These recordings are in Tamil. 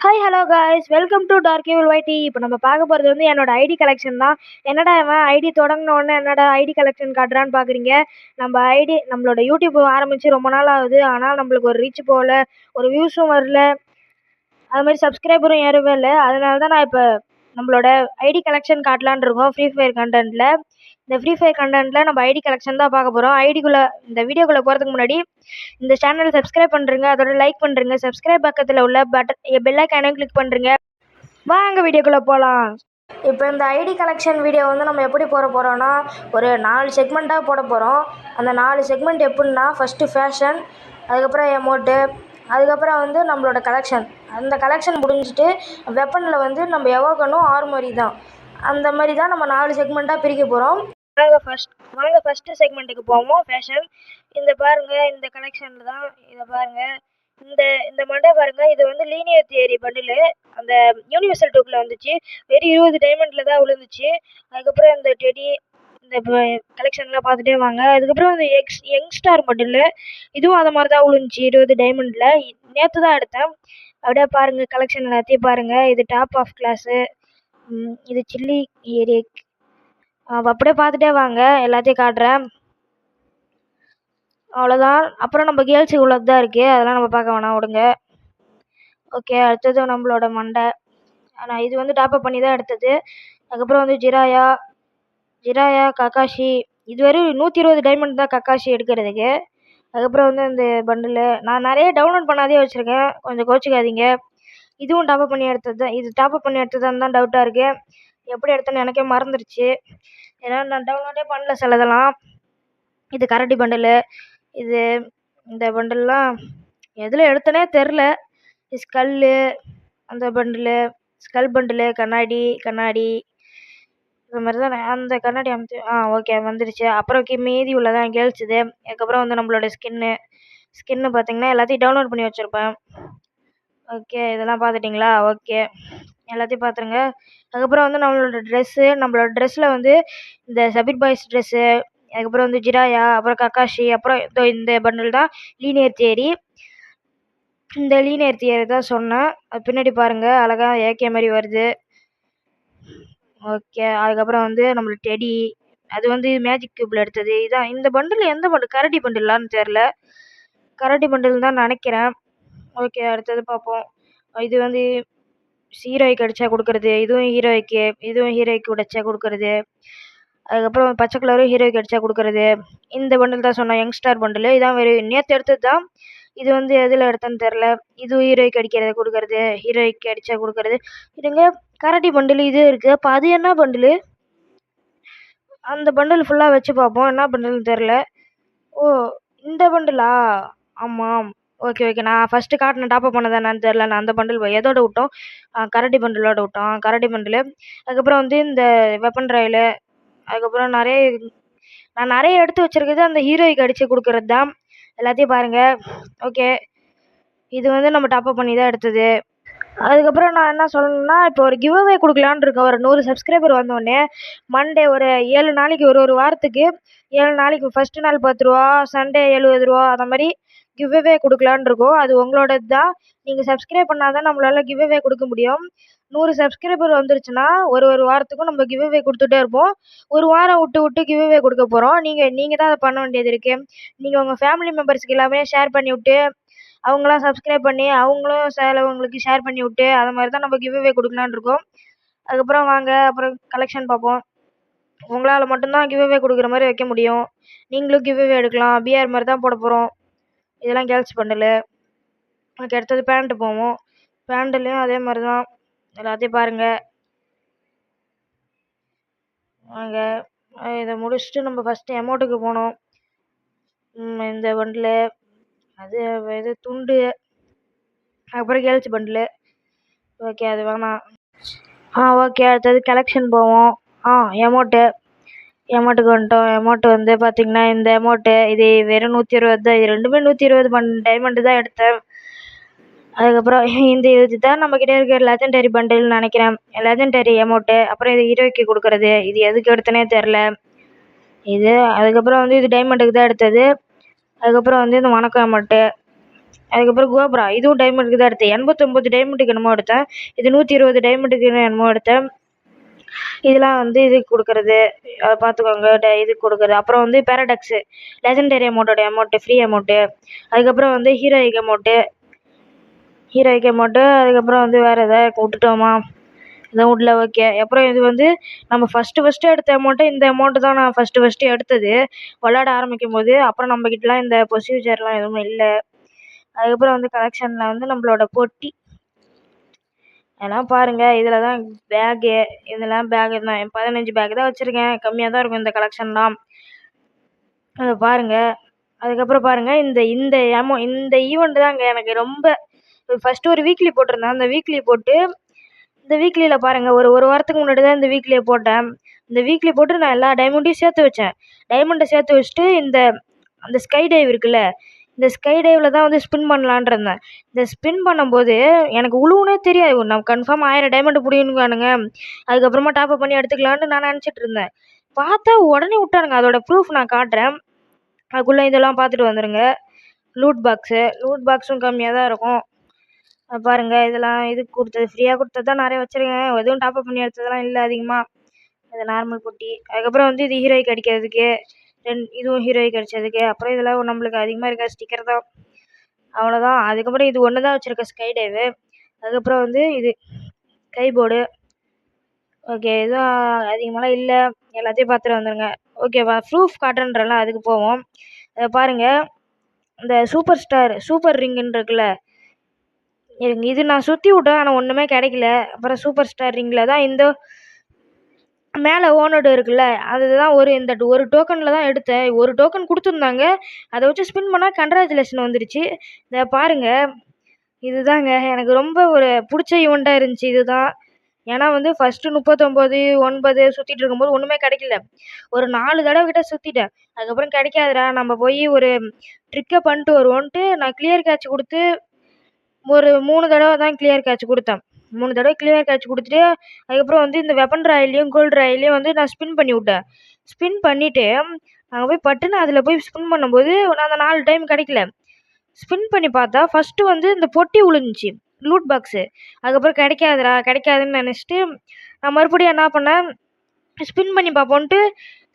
Hi hello guys, welcome to Dark Evil YT. இப்போ நம்ம பார்க்க போகிறது வந்து என்னோட ஐடி கலெக்ஷன் தான். என்னடா இவன் ஐடி தொடங்கின உடனே என்னடா ஐடி கலெக்ஷன் காட்டுறான்னு பார்க்குறீங்க. நம்மளோட யூடியூப் ஆரம்பித்து ரொம்ப நாள் ஆகுது. ஆனால் நம்மளுக்கு ஒரு ரீச் போகல, ஒரு வியூஸும் வரல, அது மாதிரி சப்ஸ்கிரைபரும் ஏறவே இல்லை. அதனால தான் நான் இப்போ நம்மளோட ஐடி கலெக்ஷன் காட்டலான்னு இருக்கோம் ஃப்ரீ ஃபயர் கண்டென்ட்டில். இந்த ஃப்ரீ ஃபயர் கண்டென்ட்டில் நம்ம ஐடி கலெக்ஷன் தான் பார்க்க போகிறோம். இந்த வீடியோக்குள்ளே போகிறதுக்கு முன்னாடி இந்த சேனலை சப்ஸ்கிரைப் பண்ணுறங்க, அதோட லைக் பண்ணுறங்க, சப்ஸ்கிரைப் பக்கத்தில் உள்ள பெல் ஐக்கானையும் கிளிக் பண்ணுறங்க. வாங்க வீடியோக்குள்ளே போகலாம். இப்போ இந்த ஐடி கலெக்ஷன் வீடியோ வந்து நம்ம எப்படி போகிறோன்னா, ஒரு 4 செக்மெண்ட்டாக போட போகிறோம். அந்த 4 செக்மெண்ட் எப்படின்னா, ஃபஸ்ட்டு ஃபேஷன், அதுக்கப்புறம் எமோட்டு, அதுக்கப்புறம் வந்து நம்மளோட கலெக்ஷன். அந்த கலெக்ஷன் முடிஞ்சிட்டு வெப்பனில் வந்து நம்ம எவோகனும் ஆர்மரி தான். அந்த மாதிரி தான் நம்ம 4 செக்மெண்ட்டாக பிரிக்க போகிறோம். வாங்க ஃபஸ்ட்டு செக்மெண்ட்டுக்கு போவோம். ஃபேஷன். இந்த பாருங்கள், இந்த கலெக்ஷனில் தான் இதை பாருங்கள். இந்த மண்டை பாருங்கள், இது வந்து லீனியர் தியரி பண்டில் அந்த யூனிவர்சல் டோக்கில் வந்துச்சு. வெறும் 20 டைமண்டில் தான் விழுந்துச்சு. அதுக்கப்புறம் இந்த டெடி, இந்த கலெக்ஷன்லாம் பார்த்துட்டே வாங்க. அதுக்கப்புறம் இந்த யங்ஸ்டார் பண்டில், இதுவும் அதை மாதிரி தான் விழுந்துச்சு 20 டைமண்டில். நேற்று தான் எடுத்தேன். அப்படியே பாருங்கள், கலெக்ஷன் எல்லாத்தையும் பாருங்கள். இது டாப் ஆஃப் கிளாஸு, இது சில்லி ஏரிக். அப்படியே பார்த்துட்டே வாங்க, எல்லாத்தையும் காட்டுறேன். அவ்வளோதான். அப்புறம் நம்ம கேர்ள்ஸுக்கு உள்ளது தான் இருக்குது, அதெல்லாம் நம்ம பார்க்க வேணாம், விடுங்க. ஓகே, அடுத்தது நம்மளோட மண்டை. ஆனால் இது வந்து டாப்அப் பண்ணி தான் எடுத்தது. அதுக்கப்புறம் வந்து ஜிராயா கக்காஷி. இது வரையும் 120 டைமண்ட் தான் கக்காஷி எடுக்கிறதுக்கு. அதுக்கப்புறம் வந்து இந்த பண்டில் நான் நிறைய டவுன்லோட் பண்ணாதே வச்சுருக்கேன், கொஞ்சம் கோச்சிக்காதீங்க. இதுவும் டாப்அப் பண்ணி எடுத்தது தான். இது டாப்அப் பண்ணி எடுத்ததுன்னு தான் டவுட்டாக இருக்குது. எப்படி எடுத்தேன்னு எனக்கே மறந்துடுச்சு, ஏன்னா நான் டவுன்லோடே பண்ணல சிலதெல்லாம். இது கரடி பண்டில். இந்த பண்டில்லாம் எதில் எடுத்தனே தெரில. ஸ்கல்லு, அந்த பண்டில், ஸ்கல் பண்டில், கண்ணாடி இந்த மாதிரி தான். அந்த கண்ணாடி ஓகே வந்துடுச்சு. அப்புறம் மீதி உள்ளதான் கேர்ள்ஸ் இது. அதுக்கப்புறம் வந்து நம்மளோட ஸ்கின்னு பார்த்தீங்கன்னா எல்லாத்தையும் டவுன்லோட் பண்ணி வச்சுருப்பேன். ஓகே, இதெல்லாம் பார்த்துட்டிங்களா? ஓகே, எல்லாத்தையும் பார்த்துருங்க. அதுக்கப்புறம் வந்து நம்மளோட ட்ரெஸ்ஸில் வந்து இந்த சபீர் பாய்ஸ் ட்ரெஸ்ஸு, அதுக்கப்புறம் வந்து ஜிராயா, அப்புறம் கக்காஷி, அப்புறம் இந்த பண்டில் தான் லீனியர் தியரி. இந்த லீனியர் தியரி தான் சொன்னேன். அது பின்னாடி பாருங்கள், அழகாக ஏகே மாதிரி வருது. ஓகே, அதுக்கப்புறம் வந்து நம்மளுக்கு டெடி, அது வந்து மேஜிக் கியூப்பில் எடுத்தது. இதான் இந்த பண்டில். எந்த பண்டில்? கரடி பண்டிலான்னு தெரில, கரடி பண்டில் தான் நினைக்கிறேன். ஓகே, அடுத்தது பார்ப்போம். இது வந்து ஹீரோய்க்கு அடித்தா கொடுக்குறது, இதுவும் ஹீரோய்க்கு உடைச்சா கொடுக்குறது. அதுக்கப்புறம் பச்சை கலரும் ஹீரோய்க்கு அடித்தா கொடுக்குறது. இந்த பண்டில் தான் சொன்னேன், யங்ஸ்டார் பண்டில். இதான் நேற்று எடுத்தது தான். இது வந்து எதில் எடுத்தேன்னு தெரில. இது ஹீரோய்க்கு அடிக்கிறத கொடுக்குறது, ஹீரோய்க்கு அடித்தா கொடுக்குறது. இதுங்க கரடி பண்டில் இது இருக்குது. அப்போ அது என்ன பண்டில்? அந்த பண்டில் ஃபுல்லாக வச்சு பார்ப்போம், என்ன பண்டில்னு தெரில. ஓ, இந்த பண்டிலா? ஆமாம். ஓகே, நான் ஃபஸ்ட்டு காட்டின டாப்அப் பண்ணதான் என்னன்னு தெரில. நான் அந்த பண்டில் எதோட விட்டோம்? கரடி பண்டிலோட விட்டோம், கரடி பண்டில். அதுக்கப்புறம் வந்து இந்த வெப்பன் ராயலு. அதுக்கப்புறம் நான் நிறைய எடுத்து வச்சுருக்குது அந்த ஹீரோய்க்கு அடித்து கொடுக்குறது தான். எல்லாத்தையும் பாருங்கள். ஓகே, இது வந்து நம்ம டாப்அப் பண்ணி தான் எடுத்தது. அதுக்கப்புறம் நான் என்ன சொல்லணும்னா, இப்போ ஒரு கிவ் அவே கொடுக்கலான்னு இருக்கேன். ஒரு 100 சப்ஸ்கிரைபர் வந்தோடனே மண்டே ஒரு 7 நாளைக்கு, ஒரு வாரத்துக்கு 7 நாளைக்கு, ஃபஸ்ட்டு நாள் 10 ரூபா, சண்டே 70 ரூபா, அந்த மாதிரி கிவ் அவே கொடுக்கலான்னு இருக்கோம். அது உங்களோடது தான். நீங்கள் சப்ஸ்கிரைப் பண்ணால் தான் நம்மளால் கிவ் அவே கொடுக்க முடியும். 100 சப்ஸ்கிரைபர் வந்துருச்சுன்னா ஒரு வாரத்துக்கும் நம்ம கிவ் அவே கொடுத்துட்டே இருப்போம். ஒரு வாரம் விட்டு கிவ் அவே கொடுக்க போகிறோம். நீங்கள் தான் அதை பண்ண வேண்டியது இருக்குது. நீங்கள் உங்கள் ஃபேமிலி மெம்பர்ஸ்க்கு எல்லாமே ஷேர் பண்ணி விட்டு, அவங்களாம் சப்ஸ்கிரைப் பண்ணி அவங்களும் சிலவங்களுக்கு ஷேர் பண்ணி விட்டு, அது மாதிரி தான் நம்ம கிவ் அவே கொடுக்கலான்னு இருக்கோம். அதுக்கப்புறம் வாங்க, அப்புறம் கலெக்ஷன் பார்ப்போம். உங்களால் மட்டும்தான் கிவ் அவே கொடுக்குற மாதிரி வைக்க முடியும். நீங்களும் கிவ் அவே எடுக்கலாம். பிஆர் மாதிரி தான் போட போகிறோம். இதெல்லாம் கேர்ள்ஸ் பண்டில். அதுக்கு அடுத்தது பேண்ட்டு போவோம். பேண்ட்டுலேயும் அதே மாதிரி தான். எல்லாத்தையும் பாருங்கள். வாங்க, இதை முடிச்சுட்டு நம்ம ஃபஸ்ட்டு அமௌண்ட்டுக்கு போனோம். இந்த பண்டில், அது இது துண்டு, அப்புறம் கேர்ள்ஸ் பண்டில். ஓகே, அது வேணாம். ஓகே, அடுத்தது கலெக்ஷன் போவோம். எமௌண்ட்டுக்கு வந்துட்டோம். எமௌண்ட்டு வந்து பார்த்திங்கன்னா இந்த எமௌண்ட்டு இது வெறும் 120 தான். இது ரெண்டுமே 120 டைமண்டு தான் எடுத்தேன். அதுக்கப்புறம் இது தான் நம்மக்கிட்ட இருக்கிற லெஜெண்டரி பண்டில்னு நினைக்கிறேன். Legendary amount. அப்புறம் இது ஹீரோய்க்கு கொடுக்குறது. இது எதுக்கு எடுத்தனே தெரில. அதுக்கப்புறம் வந்து இது டைமண்டுக்கு தான் எடுத்தது. அதுக்கப்புறம் வந்து இந்த வணக்கம் எமௌண்ட்டு. அதுக்கப்புறம் கோப்ரா, இதுவும் டைமண்டுக்கு தான் எடுத்தேன். 89 டைமண்டுக்கு என்னமோ எடுத்தேன். இது 120 டைமண்டுக்கு என்னமோ எடுத்தேன். இதெல்லாம் வந்து இதுக்கு கொடுக்குறது, பார்த்துக்கோங்க. இதுக்கு கொடுக்குறது. அப்புறம் வந்து paradox legendary அமௌண்ட்டோட amount, free amount. அதுக்கப்புறம் வந்து ஹீரோயிக் அமௌண்ட்டு, அதுக்கப்புறம் வந்து வேறு எதாவது விட்டுட்டோமா? எதுவும் விடல, ஓகே. அப்புறம் இது வந்து நம்ம ஃபஸ்ட்டு எடுத்த அமௌண்ட்டு, இந்த அமௌண்ட்டு தான் நான் ஃபஸ்ட்டு எடுத்தது விளாட ஆரம்பிக்கும் போது. அப்புறம் நம்மக்கிட்டலாம் இந்த ப்ரொசீஜர்லாம் எதுவுமே இல்லை. அதுக்கப்புறம் வந்து கலெக்ஷனில் வந்து நம்மளோட பொட்டி அதெல்லாம் பாருங்கள். இதில் தான் பேகு, இதெல்லாம் பேகு தான் 15 பேக் தான் வச்சுருக்கேன். கம்மியாக தான் இருக்கும் இந்த கலெக்ஷன்லாம். அதை பாருங்கள். அதுக்கப்புறம் பாருங்கள், இந்த ஈவெண்ட் தாங்க எனக்கு ரொம்ப ஃபஸ்ட்டு ஒரு வீக்லி போட்டிருந்தேன். அந்த வீக்லி போட்டு இந்த வீக்லியில் பாருங்கள், ஒரு வாரத்துக்கு முன்னாடி தான் இந்த வீக்லியை போட்டேன். இந்த வீக்லி போட்டு நான் எல்லா டைமண்ட்டையும் சேர்த்து வச்சேன். டைமண்டை சேர்த்து வச்சுட்டு அந்த ஸ்கை டைவ் இருக்குல்ல, இந்த ஸ்கை டைவில் தான் வந்து ஸ்பின் பண்ணலான் இருந்தேன். இந்த ஸ்பின் பண்ணும்போது எனக்கு உழுவுனே தெரியாது. நம்ம கன்ஃபார்ம் 1000 டைமண்ட் பிடிக்கணுங்கானுங்க. அதுக்கப்புறமா டாப்அப் பண்ணி எடுத்துக்கலான்னு நான் நினச்சிட்டு இருந்தேன். பார்த்தா உடனே விட்டானுங்க. அதோட ப்ரூஃப் நான் காட்டுறேன். அதுக்குள்ளே இதெல்லாம் பார்த்துட்டு வந்துடுங்க. லூட் பாக்ஸும் கம்மியாக தான் இருக்கும். பாருங்கள், இதெல்லாம் இதுக்கு கொடுத்தது, ஃப்ரீயாக கொடுத்தது தான் நிறைய வச்சுருக்கேன். எதுவும் டாப்அப் பண்ணி எடுத்ததெல்லாம் இல்லை அதிகமாக. இது நார்மல் பொட்டி. அதுக்கப்புறம் வந்து இது ஹீரோய்க்கு அடிக்கிறதுக்கு, இதுவும் ஹீரோய்க்கு அடித்ததுக்கு. அப்புறம் இதெல்லாம் நம்மளுக்கு அதிகமாக இருக்க ஸ்டிக்கர் தான், அவ்வளோதான். அதுக்கப்புறம் இது ஒன்று தான் வச்சுருக்கேன், ஸ்கை டைவு. அதுக்கப்புறம் வந்து இது கைபோர்டு. ஓகே, எதுவும் அதிகமாகலாம் இல்லை. எல்லாத்தையும் பார்த்துட்டு வந்துடுங்க. ஓகேவா? ப்ரூஃப் காட்டுன்றலாம், அதுக்கு போவோம். அதை பாருங்கள், இந்த சூப்பர் ரிங்குன்னு இருக்குல்ல, இது நான் சுற்றி விட்டேன். ஆனால் ஒன்றுமே கிடைக்கல. அப்புறம் சூப்பர் ஸ்டார் ரிங்கில் தான் இந்த மேலே ஓனோடு இருக்குல்ல, அதுதான் இந்த ஒரு டோக்கனில் தான் எடுத்தேன். ஒரு டோக்கன் கொடுத்துருந்தாங்க. அதை வச்சு ஸ்பின் பண்ணால் கங்க்ராச்சுலேஷன் வந்துருச்சு. இதை பாருங்கள், இதுதாங்க எனக்கு ரொம்ப ஒரு பிடிச்ச ஈவெண்ட்டாக இருந்துச்சு. இதுதான். ஏன்னா வந்து ஃபஸ்ட்டு 39, 9 சுற்றிட்டு இருக்கும்போது ஒன்றுமே கிடைக்கல. ஒரு 4 தடவை கிட்ட சுற்றிட்டேன். அதுக்கப்புறம் கிடைக்காதுடா, நம்ம போய் ஒரு ட்ரிக்கை பண்ணிட்டு வருவோன்ட்டு நான் கிளியர் கேட்ச் கொடுத்து ஒரு 3 தடவை தான் கிளியர் கேட்ச் கொடுத்தேன். 3 தடவை கிளியர் கேட்ச் கொடுத்துட்டு, அதுக்கப்புறம் வந்து இந்த வெப்பன் ராயிலையும் கோல்டு ராயிலையும் வந்து நான் ஸ்பின் பண்ணி விட்டேன். ஸ்பின் பண்ணிவிட்டு அங்கே போய் பட்டுன்னு அதில் போய் ஸ்பின் பண்ணும்போது நான் அந்த 4 டைம் கிடைக்கல. ஸ்பின் பண்ணி பார்த்தா ஃபஸ்ட்டு வந்து இந்த பொட்டி விழுந்துச்சு, லூட் பாக்ஸு. அதுக்கப்புறம் கிடைக்காதுன்னு நினச்சிட்டு நான் மறுபடியும் என்ன பண்ணேன், ஸ்பின் பண்ணி பார்ப்போன்ட்டு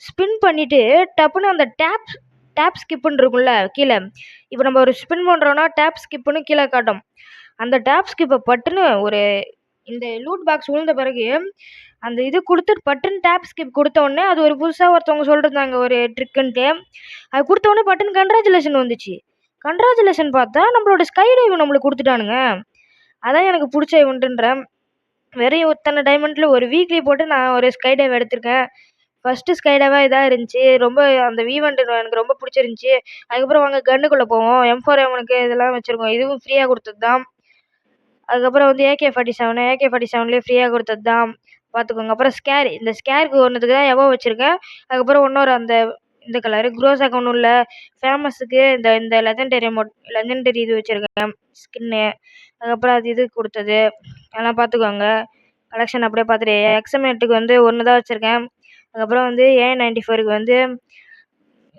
ஸ்பின் பண்ணிவிட்டு டப்புன்னு அந்த டேப் ஸ்கிப்புன்னு இருக்கும்ல கீழே. இப்போ நம்ம ஒரு ஸ்பின் பண்ணுறோன்னா டேப் ஸ்கிப்புன்னு கீழே காட்டும். அந்த டேப் ஸ்கிப்பை பட்டுன்னு இந்த லூட் பாக்ஸ் விழுந்த பிறகு அந்த இது கொடுத்துட்டு பட்டுன்னு டேப் ஸ்கிப் கொடுத்த உடனே அது ஒரு புதுசாக ஒருத்தவங்க சொல்லிருந்தாங்க ஒரு ட்ரிக்குன்ட்டு. அது கொடுத்த உடனே பட்டுன்னு கங்க்ராச்சுலேஷன் வந்துச்சு. கங்க்ராச்சுலேஷன் பார்த்தா நம்மளோட ஸ்கை டைவ் நம்மளுக்கு கொடுத்துட்டானுங்க. அதான் எனக்கு பிடிச்ச இவெண்ட்டுன்றேன். வெறும் இத்தனை டைமண்டில் ஒரு வீக்லி போட்டு நான் ஒரு ஸ்கை டைவ் எடுத்திருக்கேன். ஃபஸ்ட்டு ஸ்கை டைவாக இதாக இருந்துச்சு. ரொம்ப அந்த ஈவெண்ட் எனக்கு ரொம்ப பிடிச்சிருந்துச்சி. அதுக்கப்புறம் வாங்க கன்னுக்குள்ளே போவோம். M4A1க்கு இதெல்லாம் வச்சுருக்கோம். இதுவும் ஃப்ரீயாக கொடுத்தது தான். அதுக்கப்புறம் வந்து AK-47லேயே ஃப்ரீயாக கொடுத்தது தான், பார்த்துக்கோங்க. அப்புறம் இந்த ஸ்கேருக்கு ஒன்றுத்துக்கு தான் எவோ வச்சுருக்கேன். அதுக்கப்புறம் இன்னொரு இந்த கலரு குரோஸாக்கு ஒன்றும் இல்லை. ஃபேமஸுக்கு இந்த லெஜெண்டரி இது வச்சுருக்கேன் ஸ்கின்னு. அதுக்கப்புறம் அது இது கொடுத்தது அதெல்லாம் பார்த்துக்கோங்க. கலெக்ஷன் அப்படியே பார்த்துட்டு XM8க்கு வந்து ஒன்று தான் வச்சுருக்கேன். அதுக்கப்புறம் வந்து A94க்கு வந்து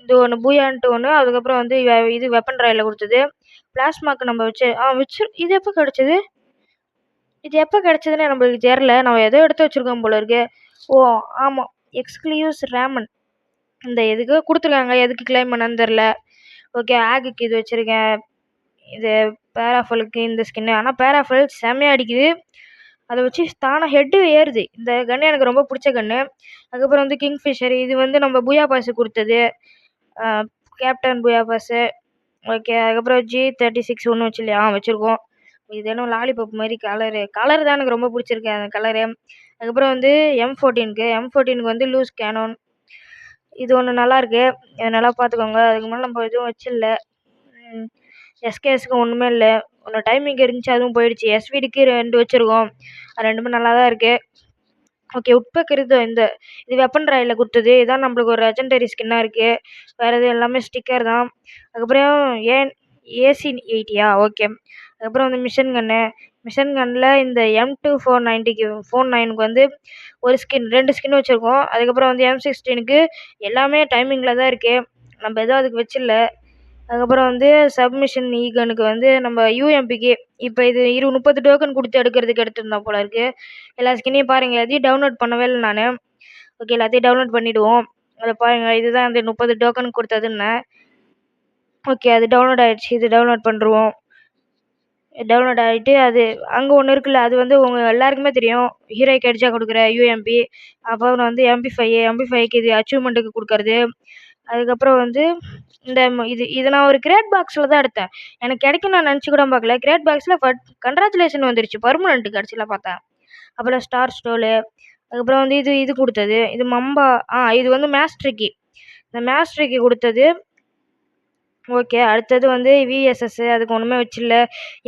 இது ஒன்று பூயான்ட்டு ஒன்று. அதுக்கப்புறம் வந்து இது வெப்பன் ராயில் கொடுத்தது. பிளாஸ்மாக்கு நம்ம இது எப்போ கிடச்சிது? இது எப்போ கிடச்சதுன்னு நம்மளுக்கு தெரில. நம்ம ஏதோ எடுத்து வச்சுருக்கோம் போல இருக்கு. ஓ ஆமாம், எக்ஸ்க்ளூசிவ் ரேமன் இந்த எதுக்கோ கொடுத்துருக்காங்க. எதுக்கு கிளைம் பண்ணான்னு தெரில. ஓகே, ஆகுக்கு இது வச்சுருக்கேன். இது பேராஃபலுக்கு இந்த ஸ்கின்னு. ஆனால் பேராஃபல் செம்மையாக அடிக்குது. அதை வச்சு தானாக ஹெட்டு ஏறுது. இந்த கன்று எனக்கு ரொம்ப பிடிச்ச கன்று. அதுக்கப்புறம் வந்து கிங்ஃபிஷர், இது வந்து நம்ம பூயா பாஸு கொடுத்தது, கேப்டன் பூயா பாஸு. ஓகே, அதுக்கப்புறம் G36 ஒன்று வச்சுருக்கோம். இது என்ன லாலிபாப் மாதிரி கலர் தான் எனக்கு ரொம்ப பிடிச்சிருக்கு அந்த கலரு. அதுக்கப்புறம் வந்து M14க்கு வந்து லூஸ் கேனோன். இது ஒன்று நல்லாயிருக்கு. இதை நல்லா பார்த்துக்கோங்க. அதுக்கு மேலே நம்ம எதுவும் வச்சிடல. SKSக்கு ஒன்றுமே இல்லை. ஒன்று டைமிங் இருந்துச்சு, அதுவும் போயிடுச்சு. SVDக்கு 2 வச்சுருக்கோம். அது 2மே நல்லா தான் இருக்குது. ஓகே, உட்பேக்கர் இது வெப்பன் ராயில் கொடுத்தது. இதான் நம்மளுக்கு ஒரு லெஜெண்டரி ஸ்கின்னாக இருக்குது. வேறு எதுவும் எல்லாமே ஸ்டிக்கர் தான். அதுக்கப்புறம் AC-80 ஓகே. அதுக்கப்புறம் வந்து மிஷின் கன்னில் இந்த M2490க்கு வந்து ஒரு ஸ்கின் 2 ஸ்கின் வச்சுருக்கோம். அதுக்கப்புறம் வந்து M16க்கு எல்லாமே டைமிங்கில் தான் இருக்குது. நம்ம எதுவும் அதுக்கு வச்சிடல. அதுக்கப்புறம் வந்து சப்மிஷன் ஈகனுக்கு வந்து நம்ம யூஎம்பிக்கு இப்போ இது 30 டோக்கன் கொடுத்து எடுக்கிறதுக்கு எடுத்திருந்தோம் போல இருக்குது. எல்லா ஸ்கின்னையும் பாருங்கள், எல்லாத்தையும் டவுன்லோட் பண்ணவே இல்லை நான். ஓகே, எல்லாத்தையும் டவுன்லோட் பண்ணிவிடுவோம். அதை பாருங்கள், இதுதான் அந்த 30 டோக்கன் கொடுத்ததுன்னு. ஓகே, அது டவுன்லோட் ஆகிடுச்சு. இது டவுன்லோட் பண்ணுறோம். டவுன்லோட் ஆகிட்டு அது அங்கே ஒன்று இருக்குல்ல, அது வந்து உங்கள் எல்லாருக்குமே தெரியும். ஹீரோய்க்கு அடிச்சா கொடுக்குற யூஎம்பி. அப்புறம் வந்து எம்பி5க்கு இது அச்சீவ்மெண்ட்டுக்கு கொடுக்கறது. அதுக்கப்புறம் வந்து இது நான் ஒரு கிரேட் பாக்ஸில் தான் எடுத்தேன். எனக்கு கிடைக்கும் நான் நினச்சி கூட பார்க்கல. கிரேட் பாக்ஸில் கங்க்ராச்சுலேஷன் வந்துருச்சு பர்மனெண்ட்டு கடைசியில் பார்த்தேன். அப்புறம் ஸ்டார் ஸ்டோலு. அதுக்கப்புறம் வந்து இது கொடுத்தது இது மம்பா. இது வந்து மேஸ்ட்ரிக்கி. இந்த மேஸ்ட்ரிக்கி கொடுத்தது. ஓகே, அடுத்தது வந்து விஎஸ்எஸ். அதுக்கு ஒன்றுமே வச்சில்ல.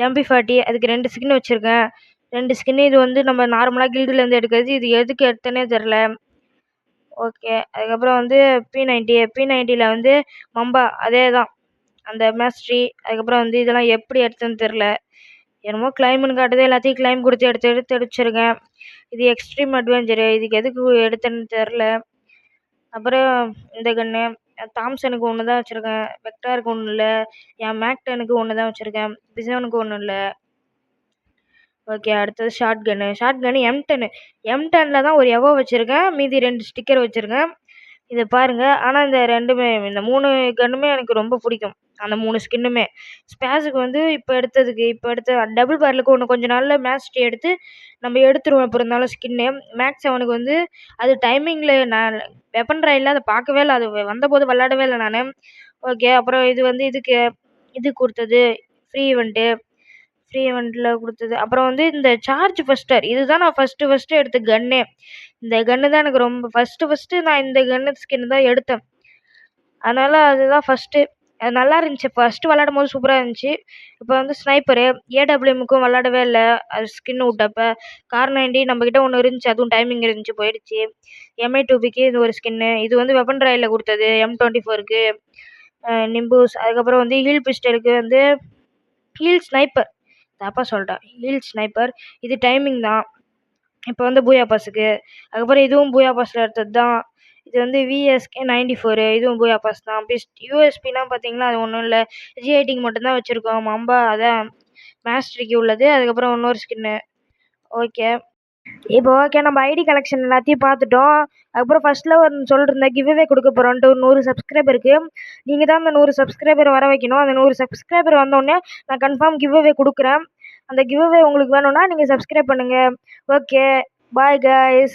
எம்பி40 அதுக்கு 2 ஸ்கின் வச்சுருக்கேன். 2 ஸ்கின்னு. இது வந்து நம்ம நார்மலாக கில்டுலேருந்து எடுக்கிறது. இது எதுக்கு எடுத்தேனே தெரில. ஓகே, அதுக்கப்புறம் வந்து P90யில் வந்து மம்பா அதே தான், அந்த மேஸ்ட்ரி. அதுக்கப்புறம் வந்து இதெல்லாம் எப்படி எடுத்தேன்னு தெரில. என்னமோ கிளைம்னு காட்டுது, எல்லாத்தையும் கிளைம் கொடுத்து எடுத்து அடிச்சிருக்கேன். இது எக்ஸ்ட்ரீம் அட்வென்ச்சரு. இதுக்கு எதுக்கு எடுத்தேன்னு தெரில. அப்புறம் இந்த கன்று தாம்சனுக்கு ஒன்று தான் வச்சுருக்கேன். வெக்டாருக்கு ஒன்றும் இல்லை. என் மேக்டனுக்கு ஒன்று தான் வச்சுருக்கேன். பிசோனுக்கு ஒன்றும் இல்லை. ஓகே, அடுத்தது ஷார்ட் கன்னு M10ல் தான் ஒரு எவோ வச்சுருக்கேன். மீதி 2 ஸ்டிக்கர் வச்சுருக்கேன். இதை பாருங்கள். ஆனால் இந்த 3 கன்னுமே எனக்கு ரொம்ப பிடிக்கும். அந்த 3 ஸ்கின்னுமே. ஸ்பேஸுக்கு வந்து இப்போ எடுத்த டபுள் பேரலுக்கு ஒன்று கொஞ்சம் நாளில் மேஸ்ட்ரி எடுத்து நம்ம எடுத்துருவோம். இப்போ இருந்தாலும் ஸ்கின்னு மேக்ஸ் அவனுக்கு வந்து அது டைமிங்கில் நான் வெப்பன் ராயில் அதை பார்க்கவே இல்லை. அது வந்தபோது விளாடவே இல்லை நான். ஓகே, அப்புறம் இது வந்து இது கொடுத்தது ஃப்ரீ ஈவெண்ட்டில் கொடுத்தது. அப்புறம் வந்து இந்த சார்ஜ் பஸ்டர். இதுதான் நான் ஃபஸ்ட்டு எடுத்த கன்னே. இந்த கன்று தான் எனக்கு ரொம்ப ஃபஸ்ட்டு நான் இந்த கன்னு ஸ்கின் தான் எடுத்தேன். அதனால் அதுதான் ஃபஸ்ட்டு. அது நல்லா இருந்துச்சு. ஃபஸ்ட்டு விளாடும் போது சூப்பராக இருந்துச்சு. இப்போ வந்து ஸ்னைப்பரு ஏடபிள்யூஎம்முக்கும் விளாடவே இல்லை. அது ஸ்கின் விட்டப்ப கார் 90 நம்மக்கிட்ட ஒன்று இருந்துச்சு. அதுவும் டைமிங் இருந்துச்சு, போயிடுச்சு. MI2Bக்கு இது ஒரு ஸ்கின்னு. இது வந்து வெப்பன் ராயில் கொடுத்தது. M24க்கு நிம்பூஸ். அதுக்கப்புறம் வந்து ஹீல் பிஸ்டலுக்கு வந்து ஹீல் ஸ்னைப்பர். தப்பாக சொல்லிட்டேன். Heel sniper. இது டைமிங் தான். இப்போ வந்து பூயா பாஸுக்கு. அதுக்கப்புறம் இதுவும் பூயா பாஸில் எடுத்தது தான். இது வந்து VSK94. இதுவும் பூயா பாஸ் தான். யூஎஸ்பிலாம் பார்த்தீங்கன்னா அது ஒன்றும் இல்லை. ஜிஐடிக்கு மட்டும்தான் வச்சுருக்கோம். மம்பா அதான் மேஸ்ட்ரிக்கு உள்ளது. அதுக்கப்புறம் இன்னொரு ஸ்கின்னு. ஓகே, இப்போ ஓகே, நம்ம ஐடி கலெக்ஷன் எல்லாத்தையும் பார்த்துட்டோம். அதுக்கப்புறம் ஃபஸ்ட்டில் ஒரு சொல்லிருந்தேன் கிவ்அவே கொடுக்க போகிறோன்ட்டு 100 சப்ஸ்கிரைபருக்கு. நீங்கள் தான் அந்த 100 சப்ஸ்கிரைபர் வர வைக்கணும். அந்த 100 சப்ஸ்கிரைபர் வந்தோடனே நான் கன்ஃபார்ம் கிவ்அவே கொடுக்குறேன். அந்த கிவ்அவே உங்களுக்கு வேணும்னா நீங்கள் சப்ஸ்கிரைப் பண்ணுங்கள். Okay, bye guys.